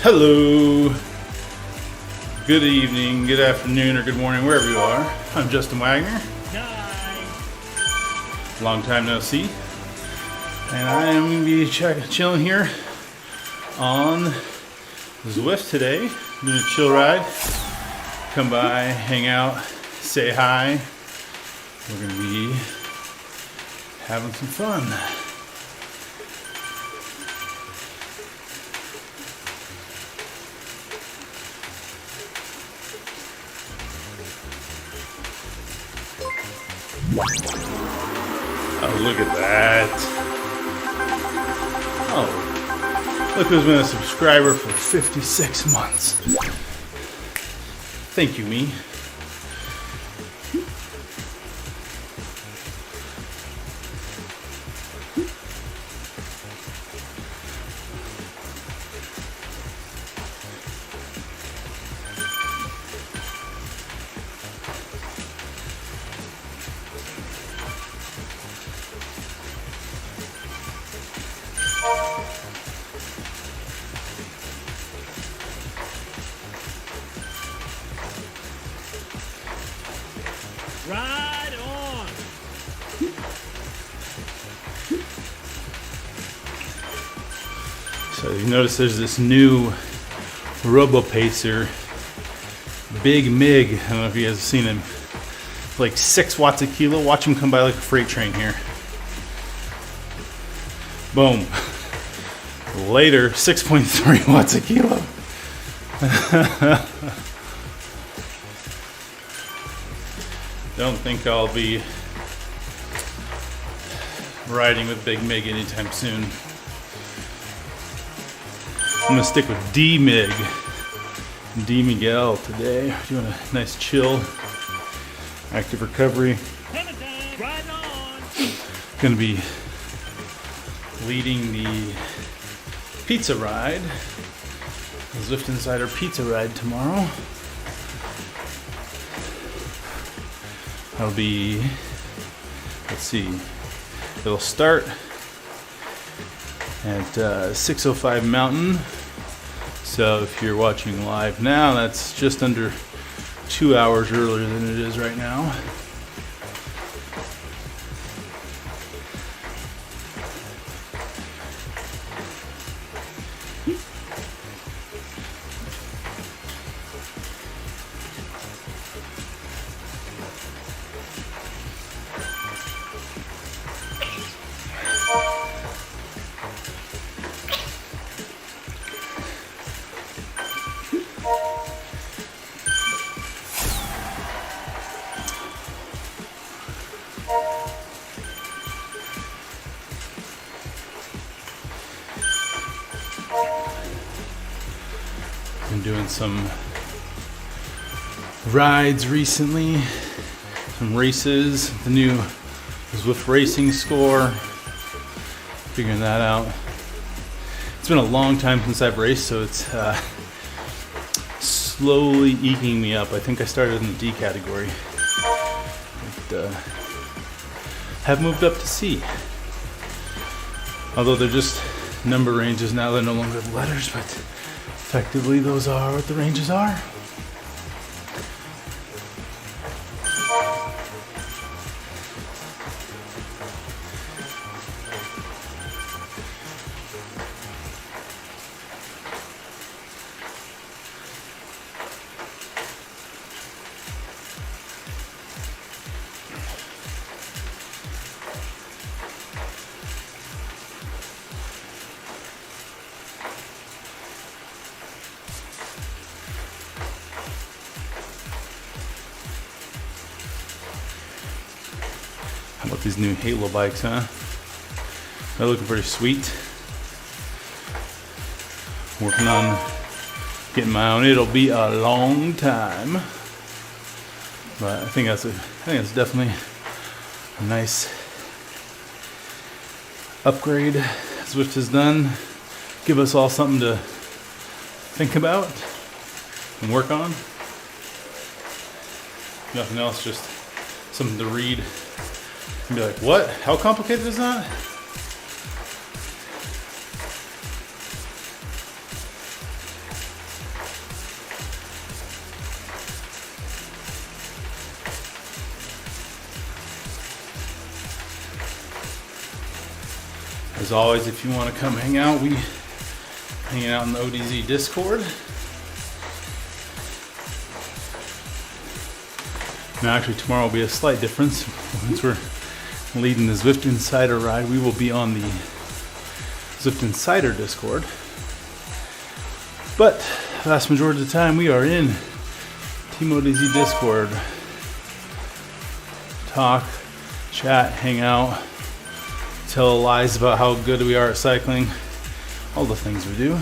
Hello, good evening, good afternoon, or good morning, wherever you are. I'm Justin Wagner. Long time no see. And I am going to be chilling here on Zwift today. Doing a chill ride. Come by, hang out, say hi. We're going to be having some fun. Oh, look at that. Oh, look who's been a subscriber for 56 months. Thank you, me. Ride on! So you notice there's this new Robo Pacer, Big Mig. I don't know if you guys have seen him. Like 6 watts a kilo. Watch him come by like a freight train here. Boom. Later, 6.3 watts a kilo. Don't think I'll be riding with Big Mig anytime soon. I'm gonna stick with D Mig, D Miguel today. Doing a nice chill, active recovery. Ride on! Gonna be leading the pizza ride, the Zwift Insider pizza ride tomorrow. That'll be, let's see, it'll start at 6:05 Mountain. So if you're watching live now, that's just under 2 hours earlier than it is right now. Been doing some rides recently, some races, the new Zwift racing score, figuring that out. It's been a long time since I've raced, so it's slowly eking me up. I think I started in the D category, but have moved up to C. Although they're just number ranges now, they're no longer letters, but effectively those are what the ranges are. How about these new Halo bikes, huh? They're looking pretty sweet. Working on getting my own. It'll be a long time, but I think that's definitely a nice upgrade Zwift has done. Give us all something to think about and work on. Nothing else, just something to read and be like, what? How complicated is that? As always, if you want to come hang out, we hanging out in the ODZ Discord. Now, actually, tomorrow will be a slight difference. Since we're leading the Zwift Insider ride, we will be on the Zwift Insider Discord. But the vast majority of the time, we are in TeamODZ Discord. Talk, chat, hang out, tell lies about how good we are at cycling, all the things we do.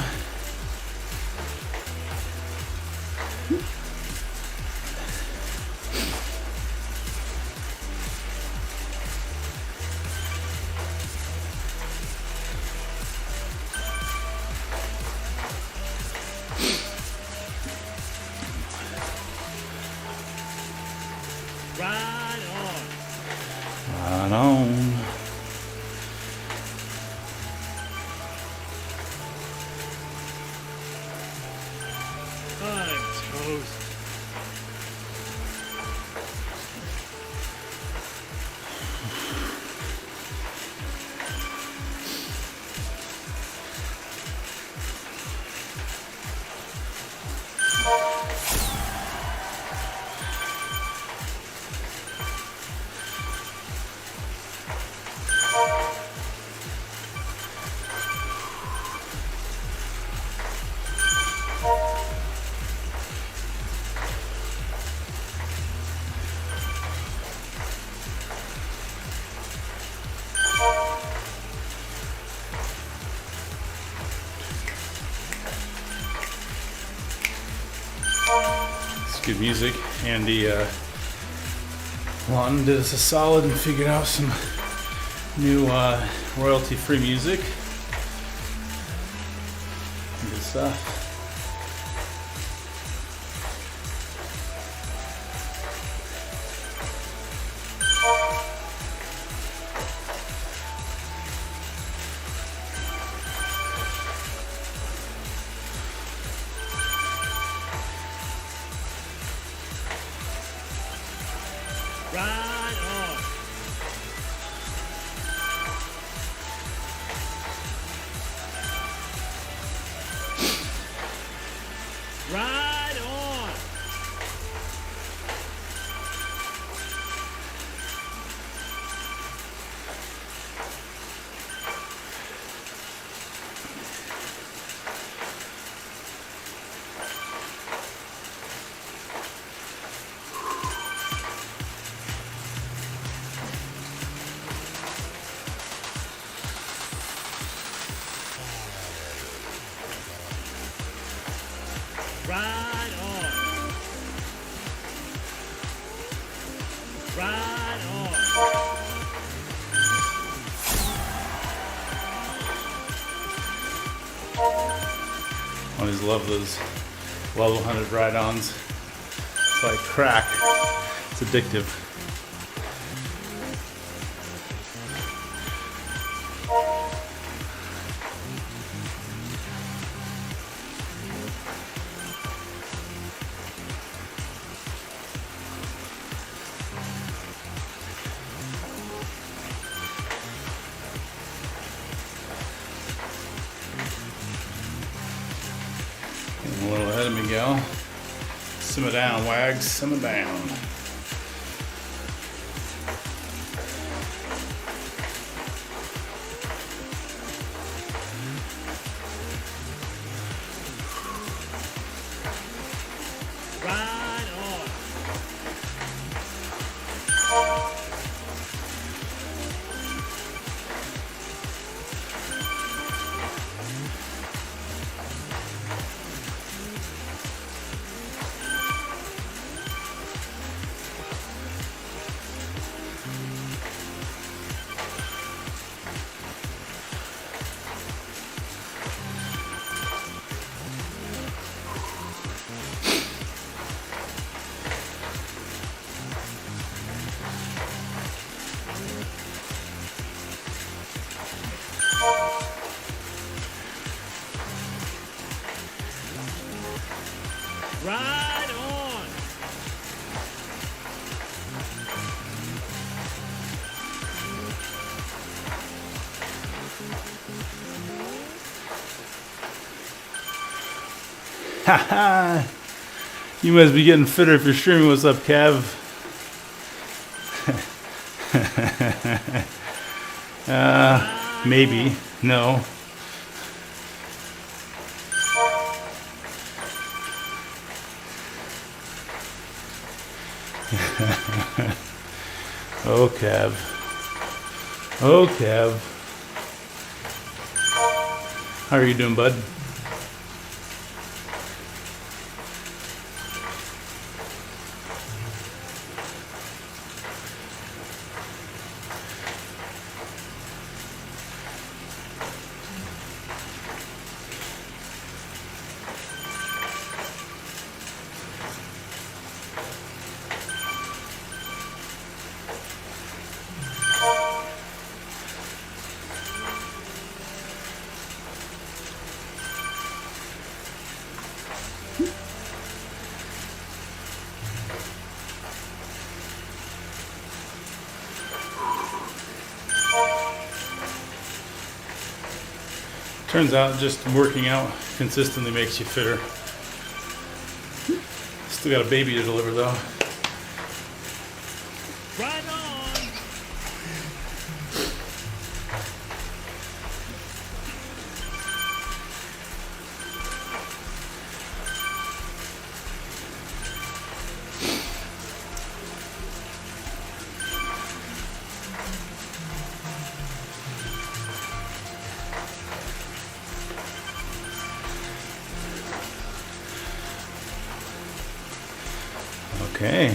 Ride on. Right on. I'm toast. It's good music. Andy Lawton did us a solid and figured out some new royalty-free music. Good stuff. Ride on. Ride on. Ride on. Ride on. I always love those level 100 ride-ons. It's like crack. It's addictive. Getting a little ahead of Miguel. Simmer down, Wagz. Simmer down. Ride on. Haha. You must be getting fitter if you're streaming. What's up, Kev? Maybe. No. Oh, Kev. Oh, Kev. How are you doing, bud? Turns out just working out consistently makes you fitter. Still got a baby to deliver though. Right on. Okay.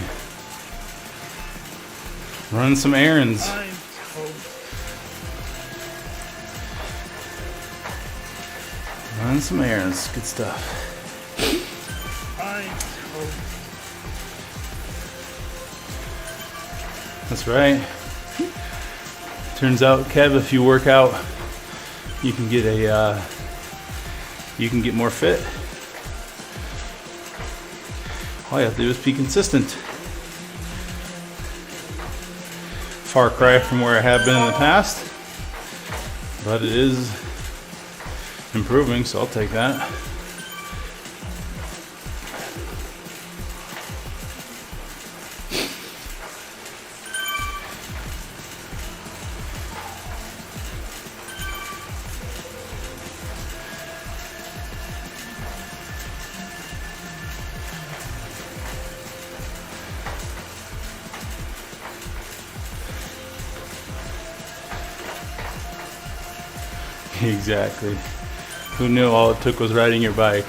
Run some errands. I'm toast. Run some errands. Good stuff. I'm toast. That's right. Turns out, Kev, if you work out, you can get more fit. All you have to do is be consistent. Far cry from where I have been in the past, but it is improving, so I'll take that. Exactly. Who knew all it took was riding your bike?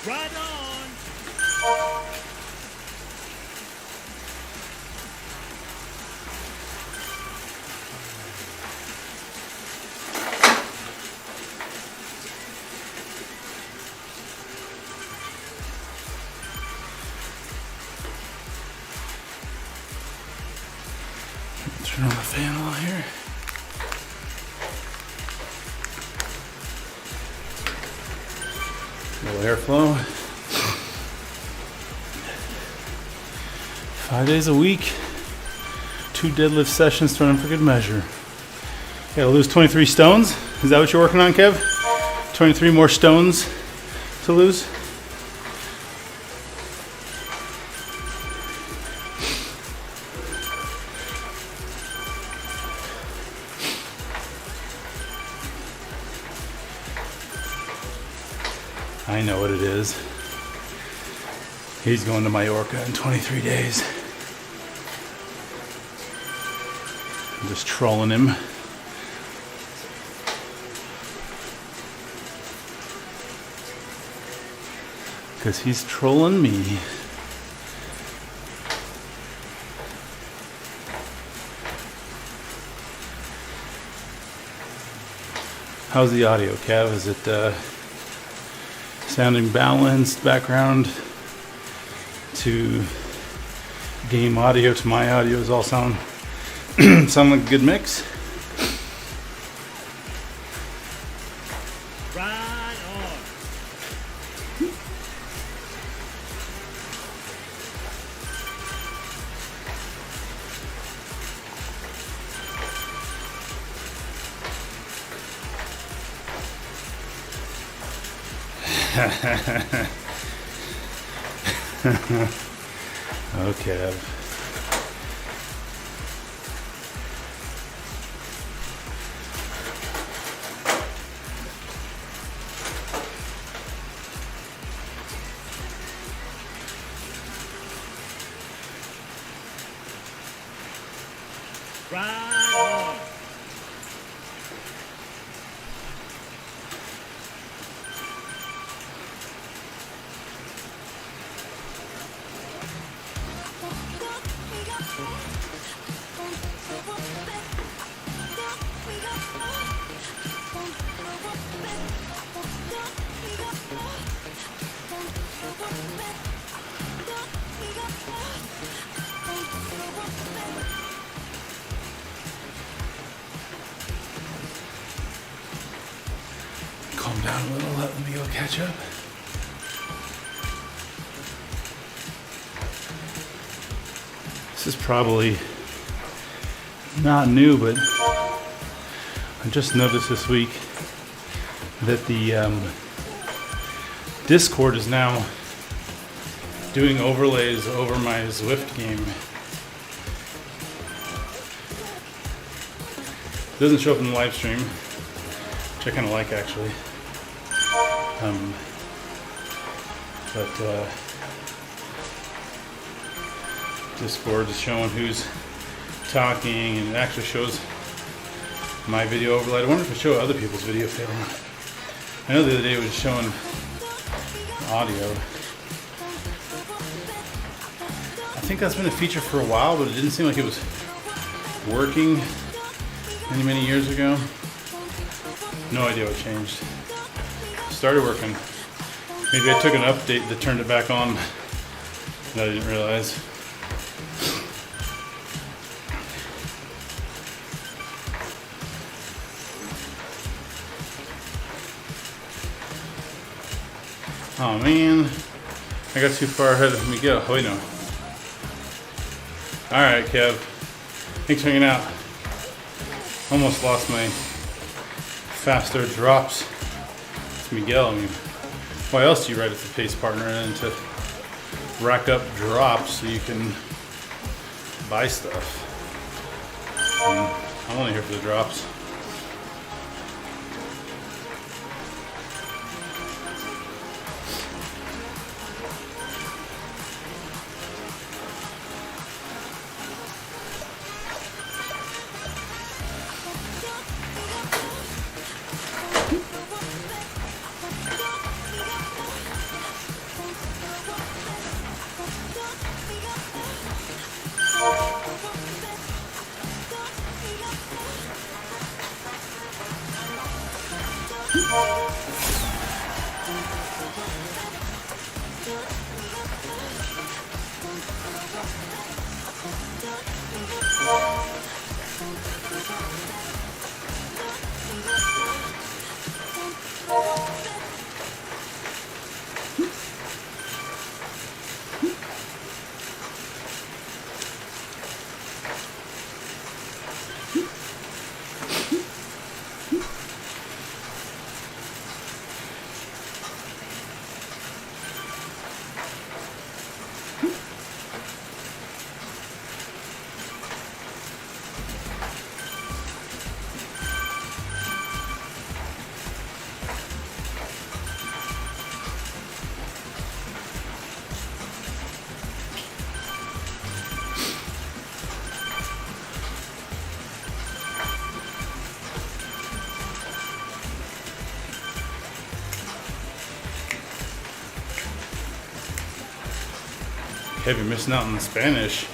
Right on. Turn on the fan a little here. A little airflow. 5 days a week, 2 deadlift sessions thrown in for good measure. Gotta lose 23 stones. Is that what you're working on, Kev? 23 more stones to lose? I know what it is. He's going to Mallorca in 23 days. I'm just trolling him. Because he's trolling me. How's the audio, Kev? Is it sounding balanced? Background to game audio to my audio is all sound sound like a good mix? Right on. Okay. Right on. Calm down a little, let me go catch up. This is probably not new, but I just noticed this week that the Discord is now doing overlays over my Zwift game. It doesn't show up in the live stream, which I kind of like actually. But Discord is showing who's talking, and it actually shows my video overlaid. I wonder if it shows other people's video failing. I know the other day it was showing audio. I think that's been a feature for a while, but it didn't seem like it was working many years ago. No idea what changed. Started working. Maybe I took an update that turned it back on that I didn't realize. Oh man, I got too far ahead of me. Go. Wait, no. Alright, Kev. Thanks for hanging out. Almost lost my faster drops. It's Miguel. I mean, why else do you write as a pace partner than to rack up drops so you can buy stuff? I'm only here for the drops. Kev, you're missing out on the Spanish.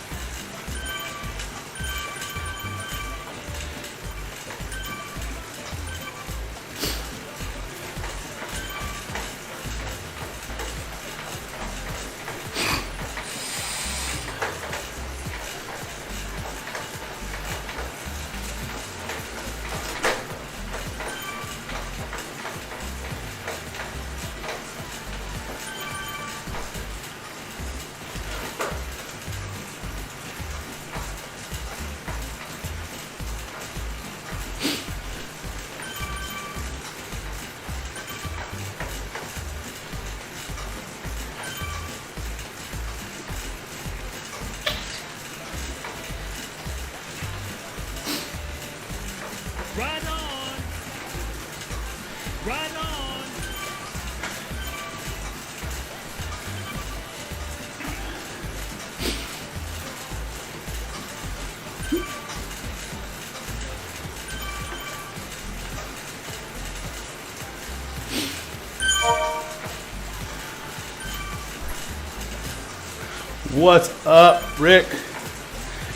Right on. Right on. What's up, Rick?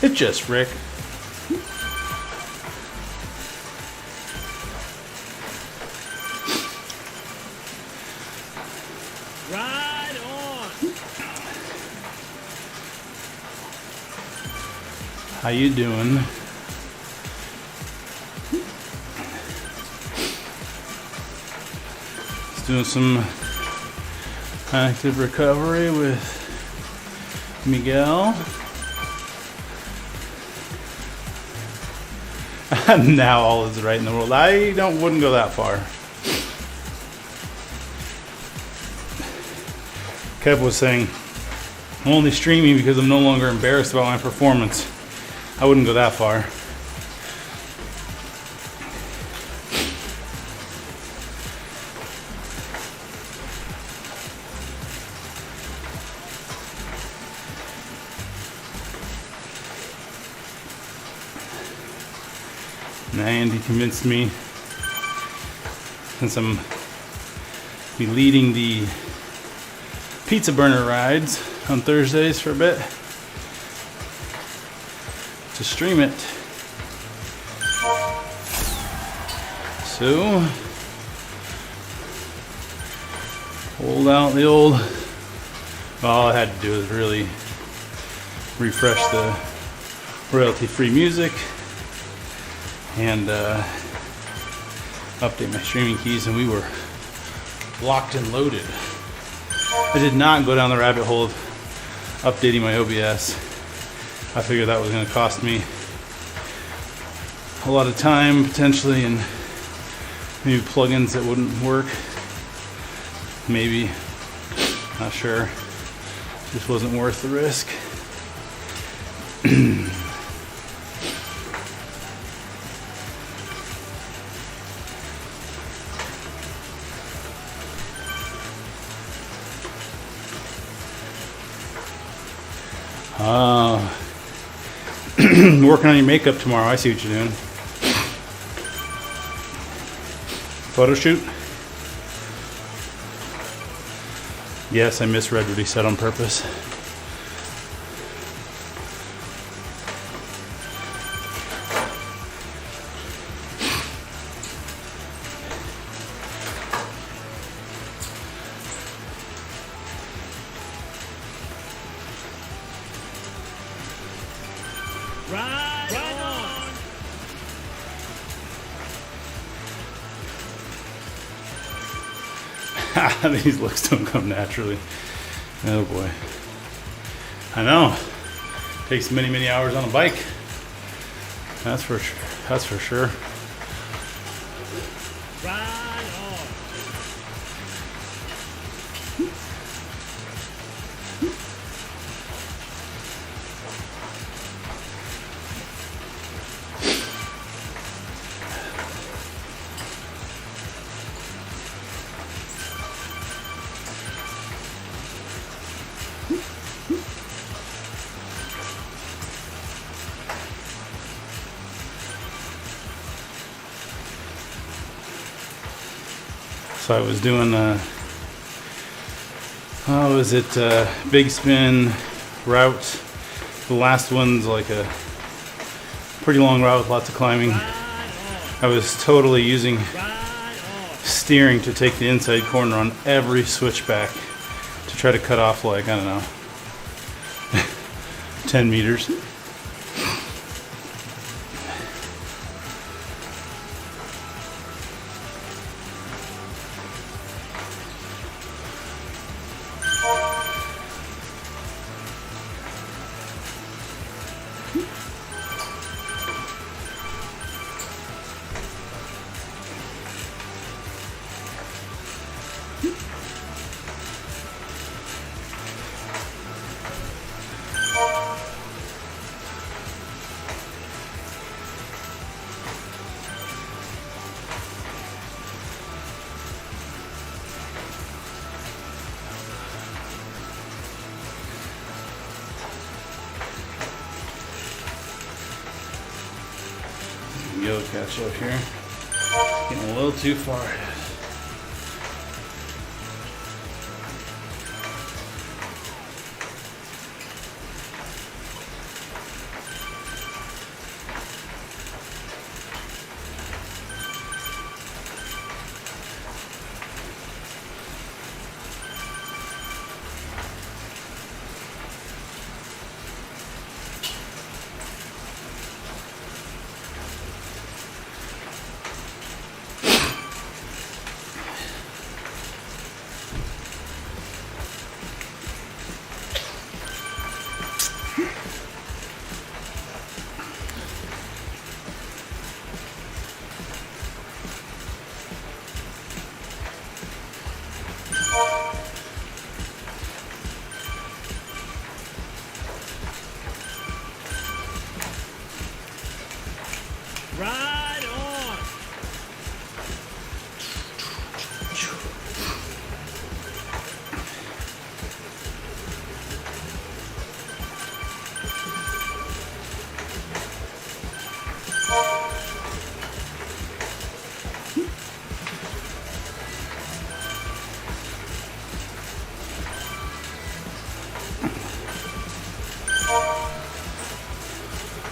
It's just Rick. Right on. How you doing? Just doing some active recovery with Miguel. Now all is right in the world. I wouldn't go that far. Kev was saying, I'm only streaming because I'm no longer embarrassed about my performance. I wouldn't go that far. And Andy convinced me, since I'm be leading the pizza burner rides on Thursdays for a bit, to stream it. So, hold out the old, all I had to do was really refresh the royalty-free music and update my streaming keys, and we were locked and loaded. I did not go down the rabbit hole of updating my OBS. I figured that was going to cost me a lot of time potentially, and maybe plugins that wouldn't work. Maybe, not sure. Just wasn't worth the risk. Working on your makeup tomorrow. I see what you're doing. Photo shoot? Yes, I misread what he said on purpose. Right on. These looks don't come naturally. Oh boy. I know. Takes many, many hours on a bike. That's for sure. That's for sure. Right on. So I was doing big spin route. The last one's like a pretty long route with lots of climbing. I was totally using steering to take the inside corner on every switchback to try to cut off, like, I don't know, 10 meters. Go catch up here. Getting a little too far ahead. Ride on.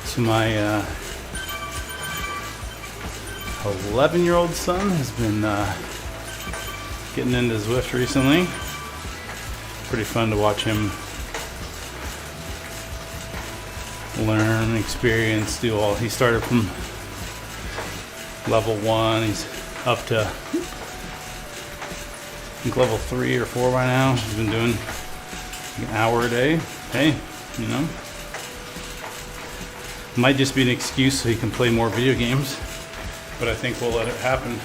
So my 11-year-old son has been getting into Zwift recently. Pretty fun to watch him learn, experience, do all. He started from level 1. He's up to, I think, level 3 or 4 by now. He's been doing an hour a day. Hey, you know, might just be an excuse so he can play more video games, but I think we'll let it happen.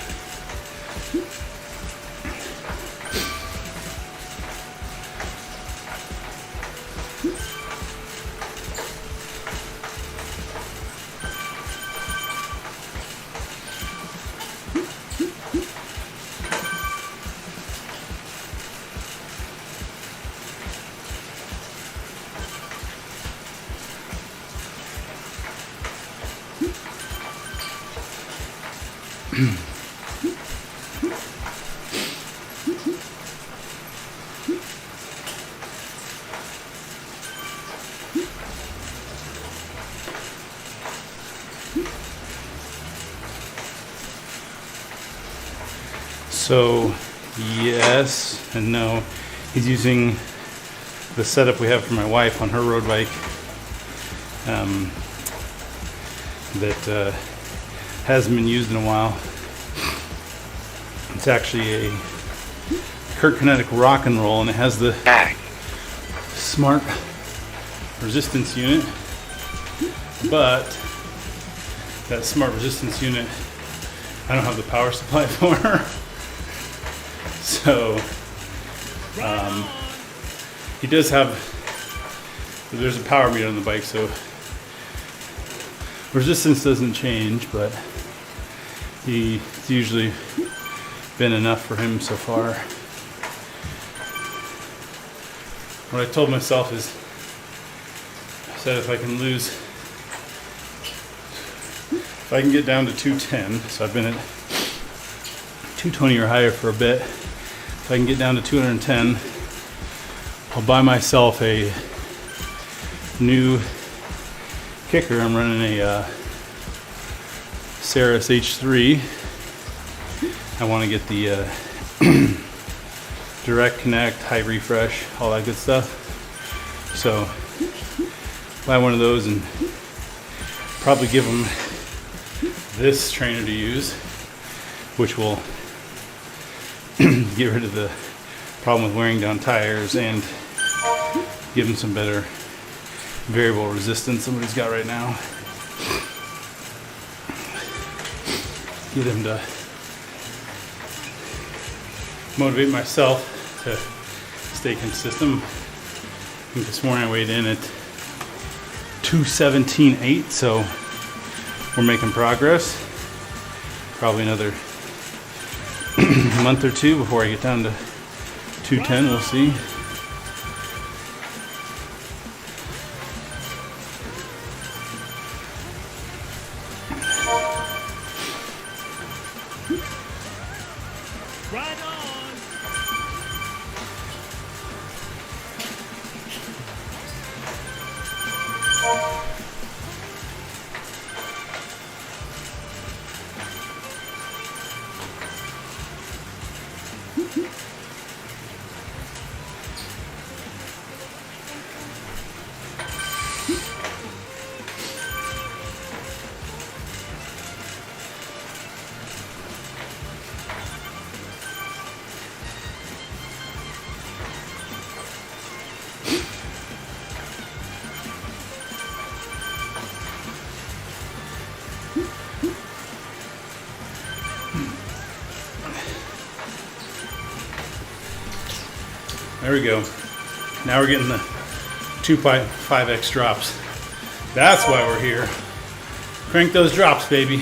So, yes and no. He's using the setup we have for my wife on her road bike that hasn't been used in a while. It's actually a Kurt Kinetic Rock and Roll, and it has the smart resistance unit, but that smart resistance unit I don't have the power supply for her. So he does have, there's a power meter on the bike, so resistance doesn't change, but it's usually been enough for him so far. What I told myself is, I said if I can get down to 210, so I've been at 220 or higher for a bit. If I can get down to 210, I'll buy myself a new kicker. I'm running a Saris H3. I want to get the direct connect, high refresh, all that good stuff. So buy one of those and probably give them this trainer to use, which will get rid of the problem with wearing down tires and give them some better variable resistance than what he's got right now. Get him to motivate myself to stay consistent. I think this morning I weighed in at 217.8, so we're making progress. Probably another month or two before I get down to 210, we'll see. Right on. There we go. Now we're getting the 2.5x drops. That's why we're here. Crank those drops, baby.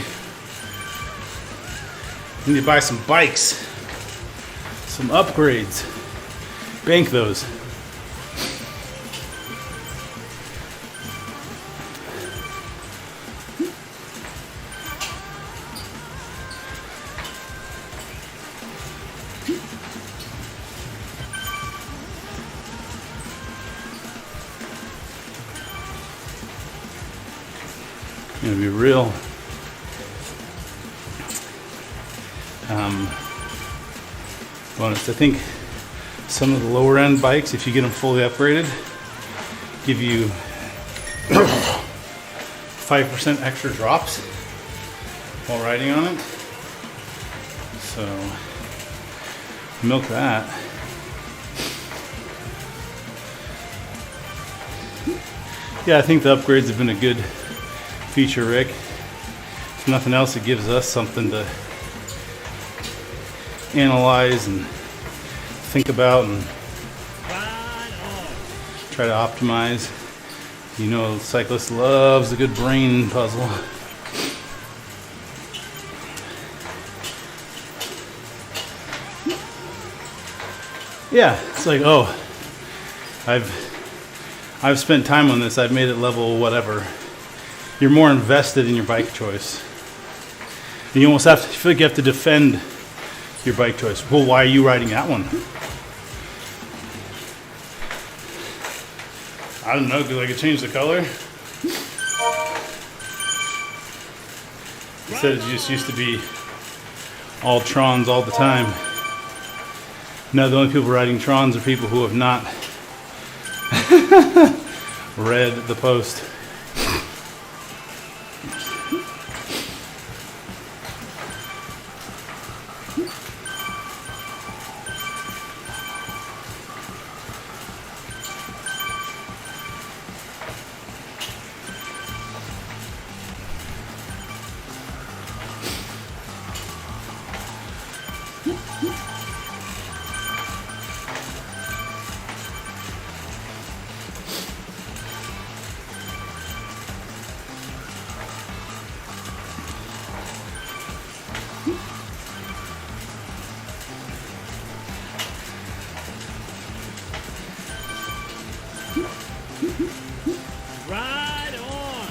Need to buy some bikes, some upgrades. Bank those. Gonna be real bonus. I think some of the lower end bikes, if you get them fully upgraded, give you 5% extra drops while riding on it. So milk that. Yeah, I think the upgrades have been a good feature, Rick. If nothing else, it gives us something to analyze and think about and try to optimize. You know, cyclist loves a good brain puzzle. Yeah, it's like, oh, I've spent time on this. I've made it level whatever. You're more invested in your bike choice. And you almost have to feel like you have to defend your bike choice. Well, why are you riding that one? I don't know, because I could change the color. It said it just used to be all Trons all the time. Now the only people riding Trons are people who have not read the post. Right on.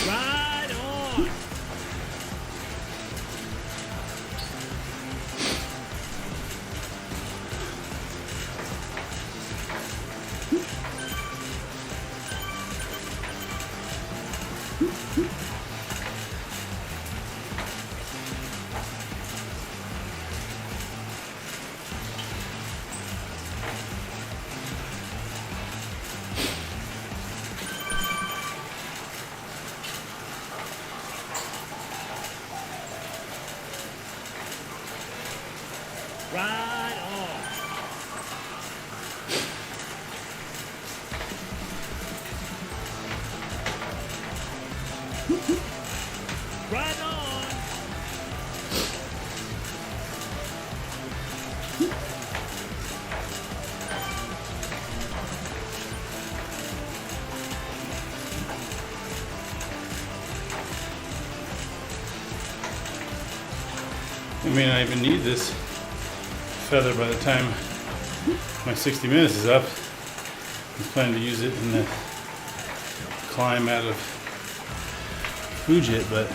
Right on. Right on. Right on. I may not even need this feather by the time my 60 minutes is up. I'm planning to use it in the climb out of Fujit, but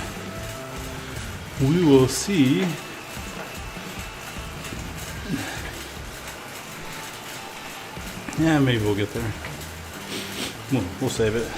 we will see. Yeah, maybe we'll get there. We'll save it.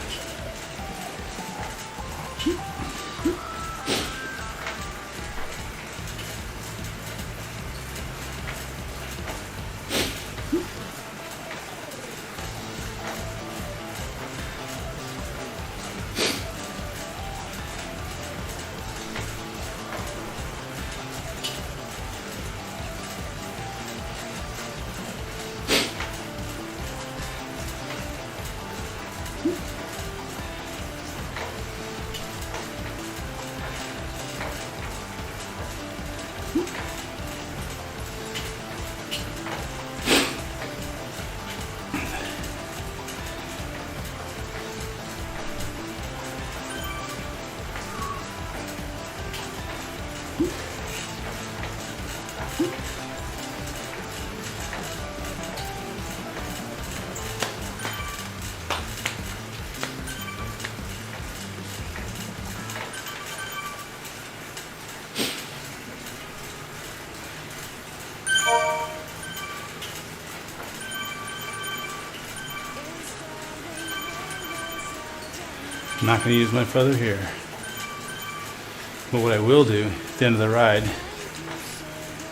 I'm not going to use my feather here. But what I will do at the end of the ride, a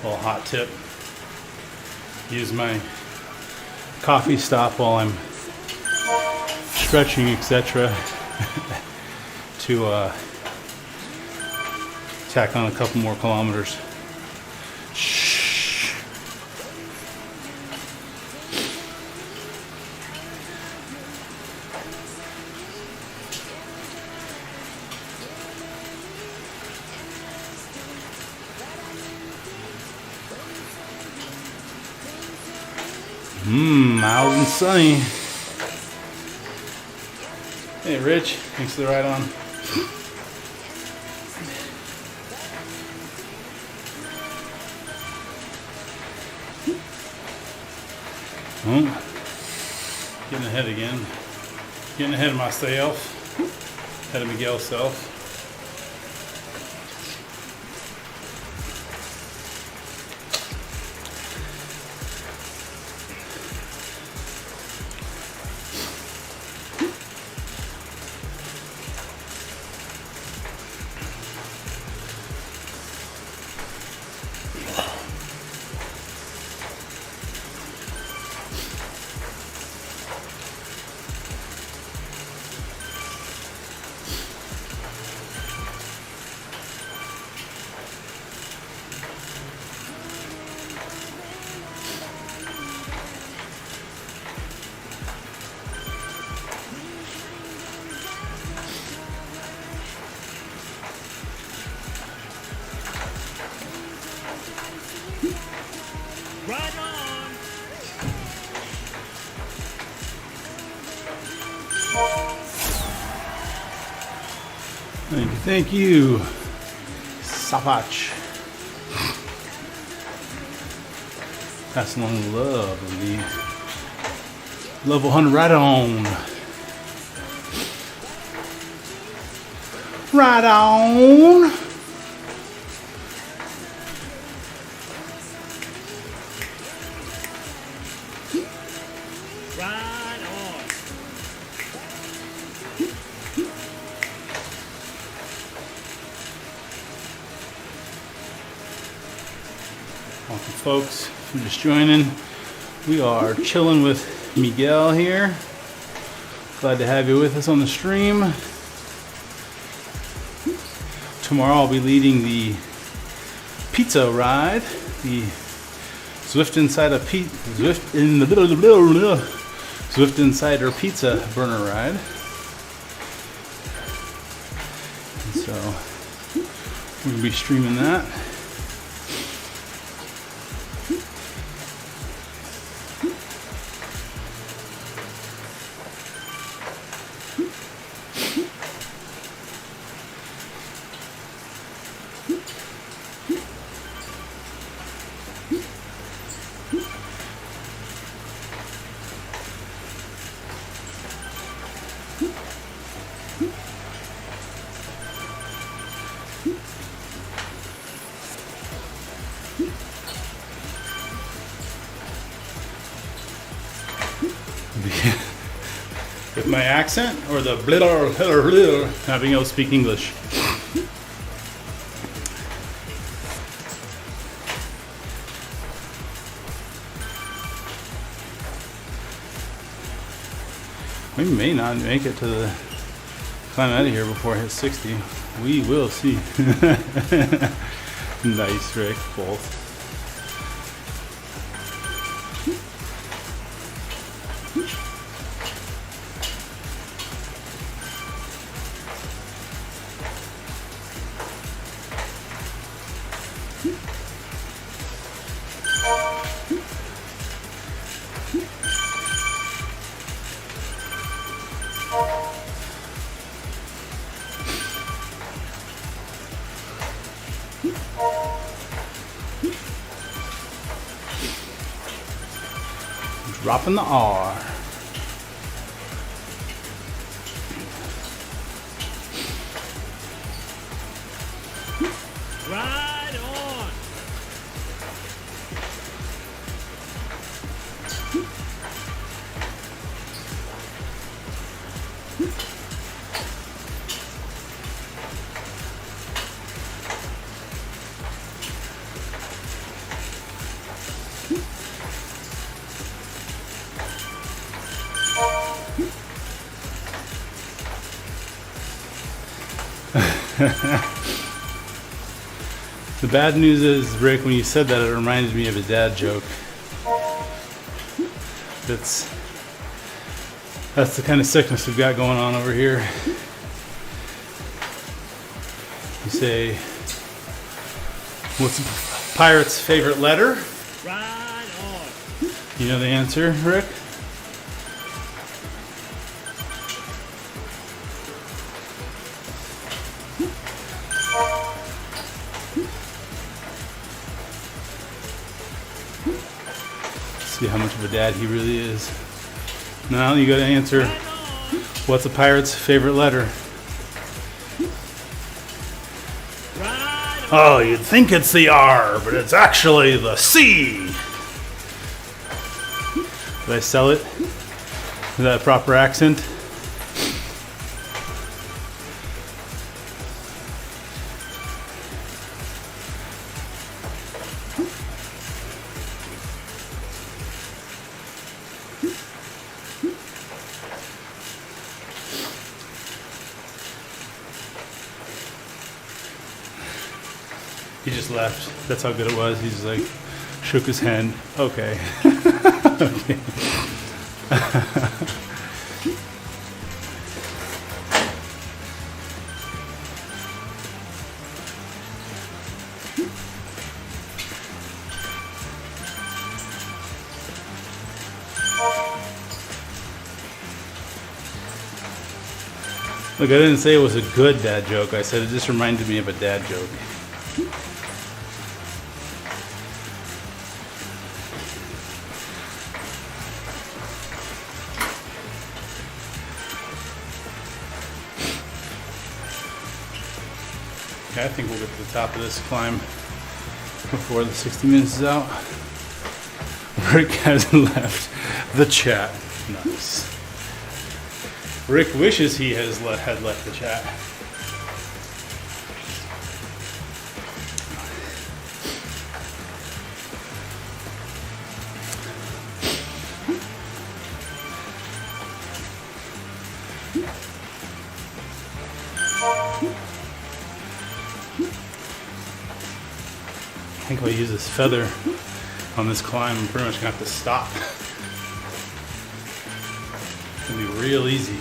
little hot tip, use my coffee stop while I'm stretching, etc. to tack on a couple more kilometers. Mild and sunny. Hey Rich, thanks for the ride on. Oh, getting ahead again. Getting ahead of myself. Ahead of Miguel's self. Right on. Thank you. Sapach. Passing along the love of the level 100. Right on. Right on. Right on. folks, if you're just joining, we are chilling with Miguel here. Glad to have you with us on the stream. Tomorrow I'll be leading the pizza ride, the Zwift Insider pizza burner ride. And so we're gonna be streaming that. With my accent or the not being able to speak English. We may not make it to the climb out of here before I hit 60. We will see. Nice, Rick. Both. Dropping the R. Ride on. The bad news is, Rick, when you said that, it reminded me of a dad joke. That's the kind of sickness we've got going on over here. You say, what's a pirate's favorite letter? Ride on. You know the answer, Rick? See how much of a dad he really is. Now you gotta answer, Ride on. what's a pirate's favorite letter? Ride on. Oh, you'd think it's the R, but it's actually the C. Did I sell it? Is that a proper accent? He just left. That's how good it was. He's like, shook his hand. Okay. Okay. Look, I didn't say it was a good dad joke. I said it just reminded me of a dad joke. Okay, I think we'll get to the top of this climb before the 60 minutes is out. Rick has left the chat. Nice. Rick wishes he had left the chat. I think if I use this feather on this climb, I'm pretty much gonna have to stop. It's gonna be real easy.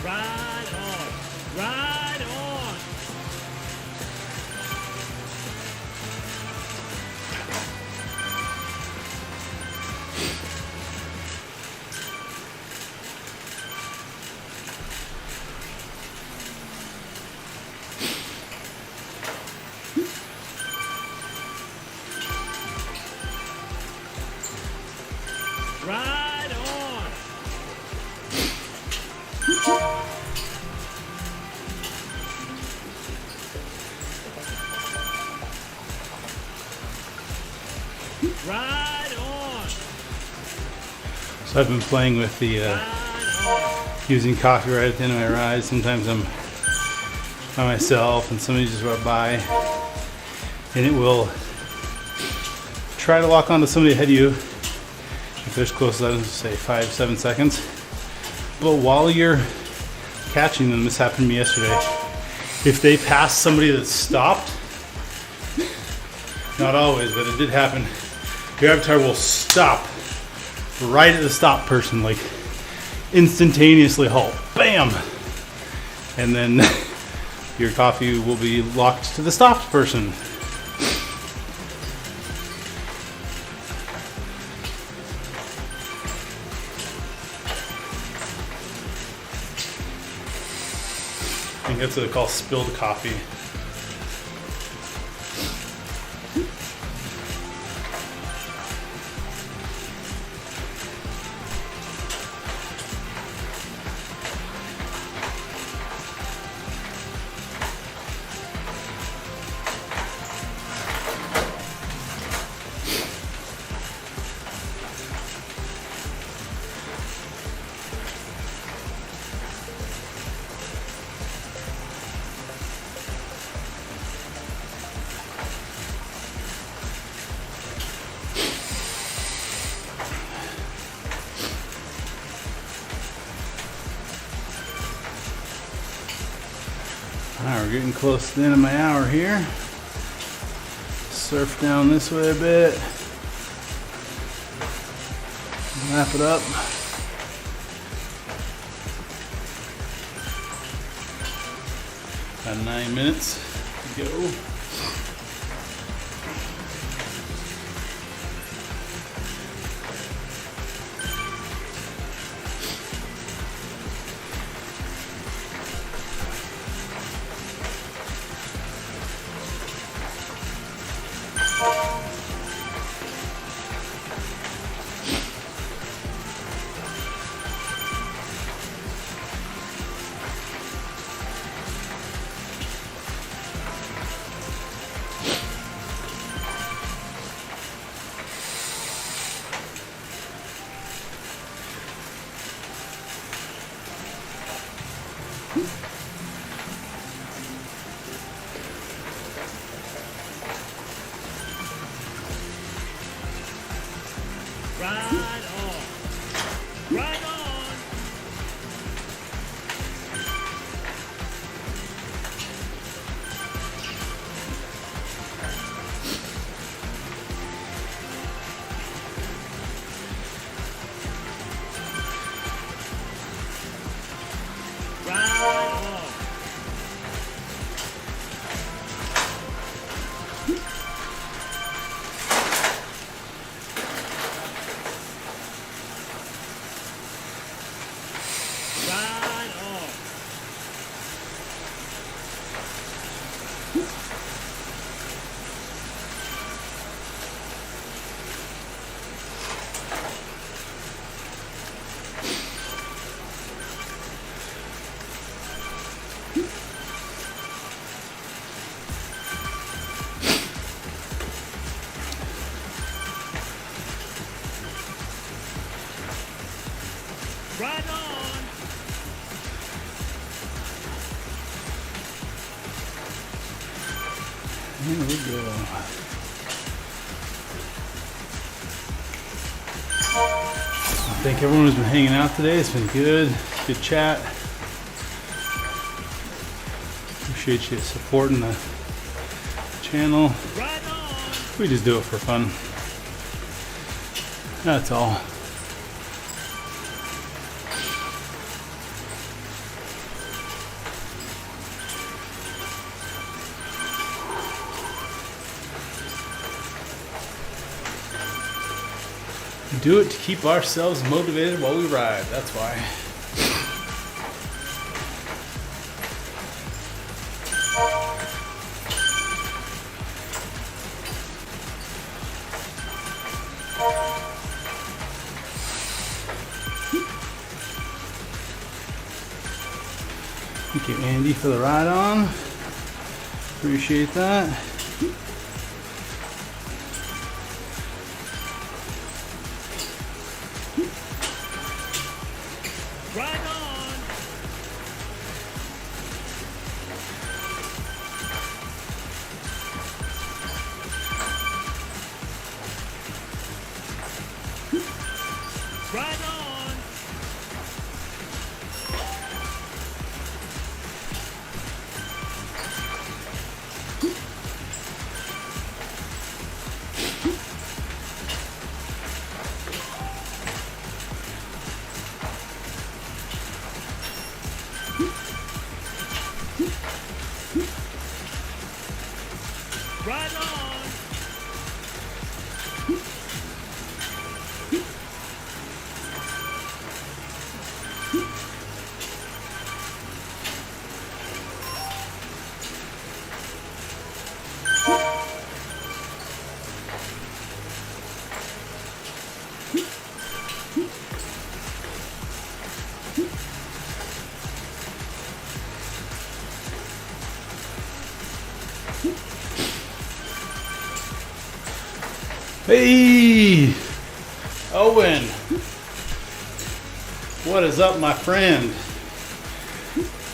Ride on. Ride on. Ride on. Ride on. So I've been playing with the using coffee right at the end of my ride. Sometimes I'm by myself and somebody just run by and it will try to lock onto somebody ahead of you if there's close, I would say 5-7 seconds. But while you're catching them, this happened to me yesterday, if they pass somebody that's stopped, not always, but it did happen, your avatar will stop right at the stop person, like instantaneously halt, bam! And then your coffee will be locked to the stopped person. I think that's what they call spilled coffee. Alright, we're getting close to the end of my hour here. Surf down this way a bit. Wrap it up. About 9 minutes to go. Ride on. Ride on. Right on. Here we go. I think everyone has been hanging out today. It's been good. Good chat. Appreciate you supporting the channel. Right on. We just do it for fun. That's all. We do it to keep ourselves motivated while we ride. That's why. Thank you, Andy, for the ride on. Appreciate that. Right on. Right on. Right on. Hey, Owen. What is up, my friend?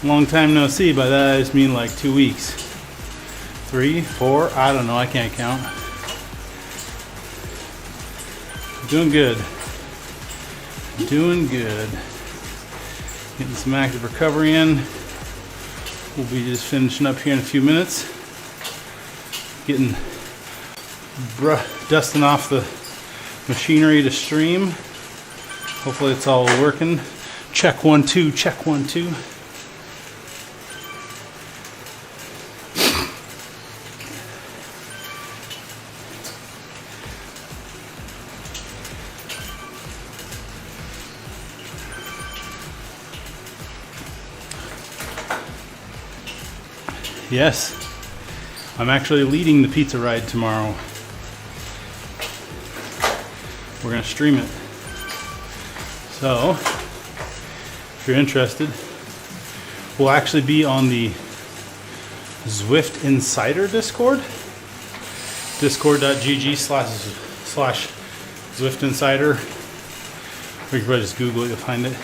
Long time no see. By that I just mean like 2 weeks. 3, 4, I don't know, I can't count. Doing good. Doing good. Getting some active recovery in. We'll be just finishing up here in a few minutes. Getting dusting off the machinery to stream. Hopefully it's all working. Check 1 2, check 1 2. Yes, I'm actually leading the pizza ride tomorrow. We're going to stream it. So, if you're interested, we'll actually be on the Zwift Insider Discord. Discord.gg/Zwift Insider. Or you can probably just Google it, you'll find it.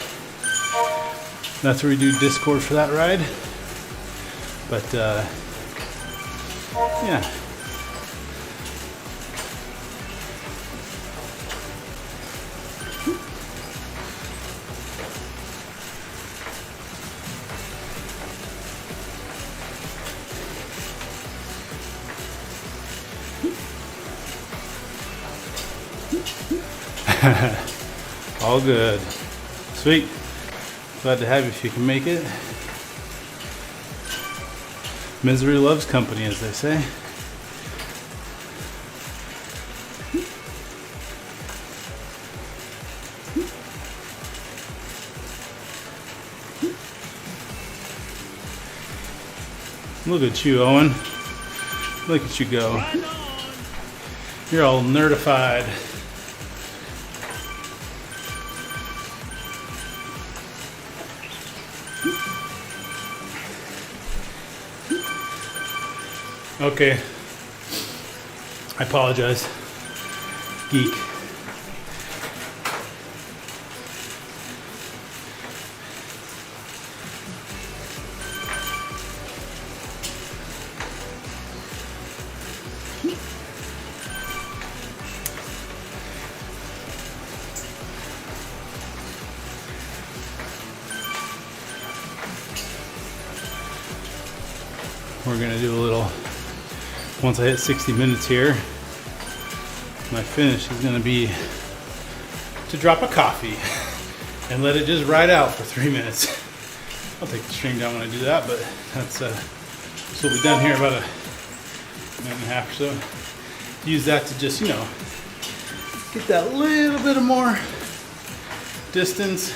That's where we do Discord for that ride. But, yeah. All good. Sweet. Glad to have you if you can make it. Misery loves company, as they say. Look at you, Owen. Look at you go. Right on. You're all nerdified. Okay. I apologize. Geek. we're gonna do a little, once I hit 60 minutes here, my finish is gonna be to drop a coffee and let it just ride out for 3 minutes. I'll take the stream down when I do that, but that's we'll be done here about a minute and a half or so. Use that to just, you know, get that little bit of more distance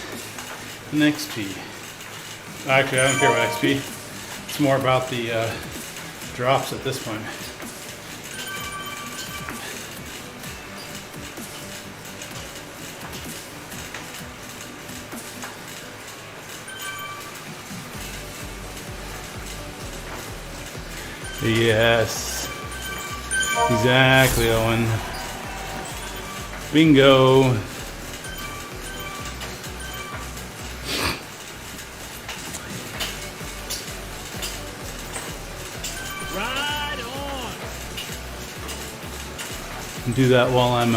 and XP. Actually, I don't care about XP. It's more about the drops at this point. Yes. Exactly, Owen. Bingo. Ride on. Do that while I'm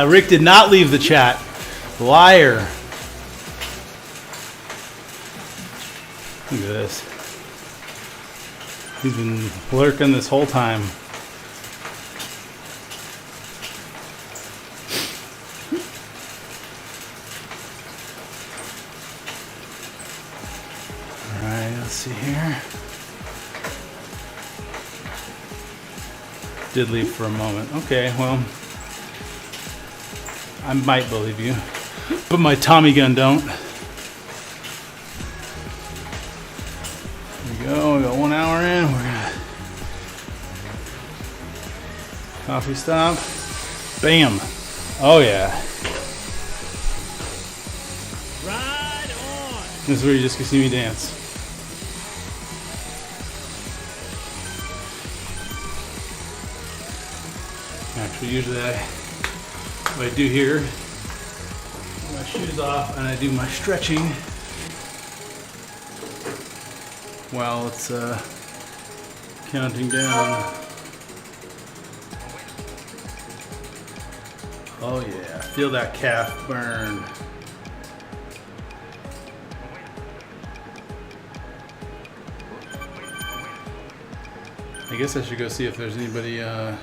Rick did not leave the chat. Liar. Look at this. He's been lurking this whole time. Alright, let's see here. Did leave for a moment. Okay, well, I might believe you, but my Tommy gun don't. There we go. We got 1 hour in. We're gonna coffee stop. Bam. Oh yeah. Ride on. This is where you just can see me dance. Actually, usually what I do here, my shoes off, and I do my stretching while it's counting down. Oh yeah, feel that calf burn. I guess I should go see if there's anybody to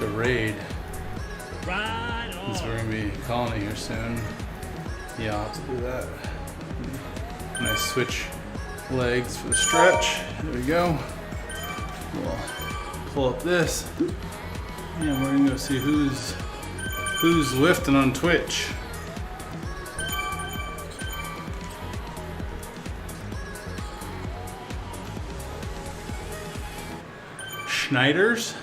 raid. Ride Since we're on. gonna be calling it here soon. Yeah, I'll have to do that. Nice switch legs for the stretch. There we go. We'll pull up this. And we're gonna go see who's lifting on Twitch. Schneider's.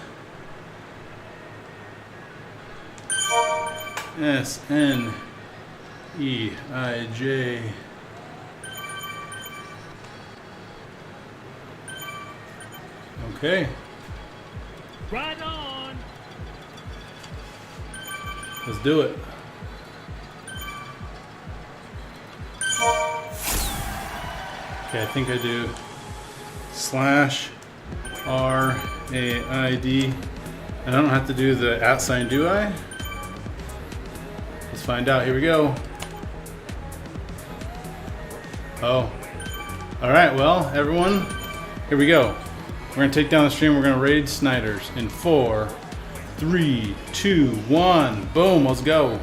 SNEIJ. Okay, Ride on. let's do it. Okay, I think I do /RAID. I don't have to do the @ sign, do I? Let's find out. Here we go. Oh. Alright, well, everyone, here we go. We're going to take down the stream. We're going to raid Snyder's in 4, 3, 2, 1. Boom, let's go.